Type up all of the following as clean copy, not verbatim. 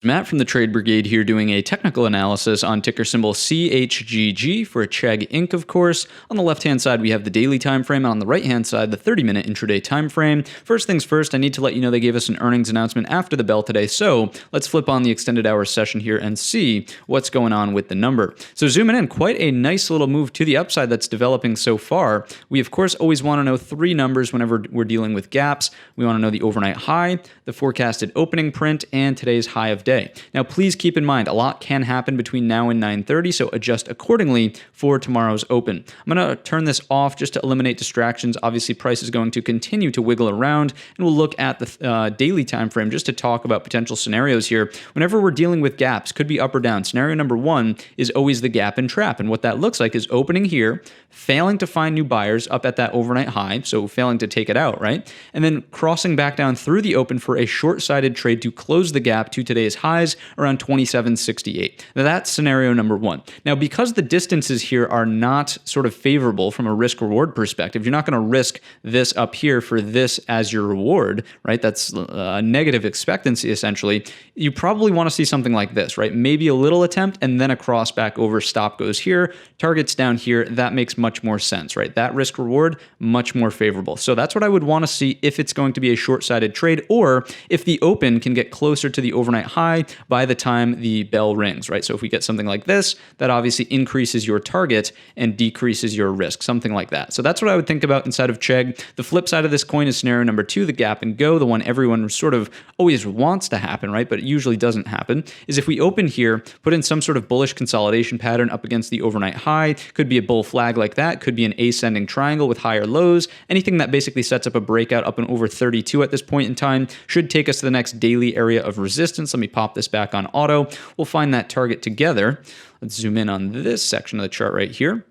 Matt from the Trade Brigade here doing a technical analysis on ticker symbol CHGG for Chegg Inc. of course. On the left-hand side, we have the daily time frame, and on the right-hand side, the 30-minute intraday time frame. First things first, I need to let you know they gave us an earnings announcement after the bell today, so let's flip on the extended hours session here and see what's going on with the number. So zooming in, quite a nice little move to the upside that's developing so far. We, of course, always want to know three numbers whenever we're dealing with gaps. We want to know the overnight high, the forecasted opening print, and today's high of day. Now, please keep in mind, a lot can happen between now and 9:30, so adjust accordingly for tomorrow's open. I'm going to turn this off just to eliminate distractions. Obviously, price is going to continue to wiggle around, and we'll look at the daily time frame just to talk about potential scenarios here. Whenever we're dealing with gaps, could be up or down. Scenario number one is always the gap and trap, and what that looks like is opening here, failing to find new buyers up at that overnight high, so failing to take it out, right? And then crossing back down through the open for a short-sided trade to close the gap to today's highs around 27.68. Now that's scenario number one. Now, because the distances here are not sort of favorable from a risk-reward perspective, you're not going to risk this up here for this as your reward, right? That's a negative expectancy, essentially. You probably want to see something like this, right? Maybe a little attempt and then a cross back over, stop goes here, targets down here. That makes much more sense, right? That risk-reward, much more favorable. So that's what I would want to see if it's going to be a short-sided trade, or if the open can get closer to the overnight high by the time the bell rings, right? So if we get something like this, that obviously increases your target and decreases your risk, something like that. So that's what I would think about inside of Chegg. The flip side of this coin is scenario number two, the gap and go, the one everyone sort of always wants to happen, right? But it usually doesn't happen, is if we open here, put in some sort of bullish consolidation pattern up against the overnight high, could be a bull flag like that, could be an ascending triangle with higher lows, anything that basically sets up a breakout up and over 32 at this point in time should take us to the next daily area of resistance. Let me pop this back on auto. We'll find that target together. Let's zoom in on this section of the chart right here.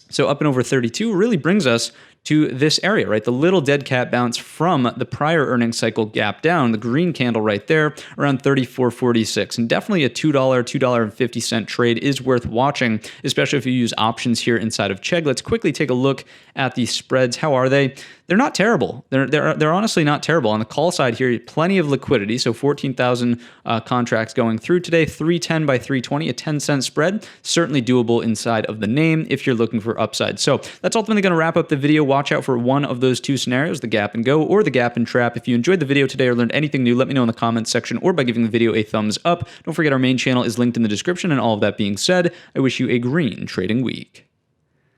So up and over 32 really brings us to this area, right? The little dead cat bounce from the prior earnings cycle gap down, the green candle right there, around 34.46. And definitely a $2, $2.50 trade is worth watching, especially if you use options here inside of Chegg. Let's quickly take a look at the spreads. How are they? They're not terrible. They're honestly not terrible. On the call side here, plenty of liquidity. So 14,000 contracts going through today, 310 by 320, a 10-cent spread. Certainly doable inside of the name if you're looking for upside. So that's ultimately going to wrap up the video. Watch out for one of those two scenarios, the gap and go or the gap and trap. If you enjoyed the video today or learned anything new, let me know in the comments section or by giving the video a thumbs up. Don't forget our main channel is linked in the description. And all of that being said, I wish you a green trading week.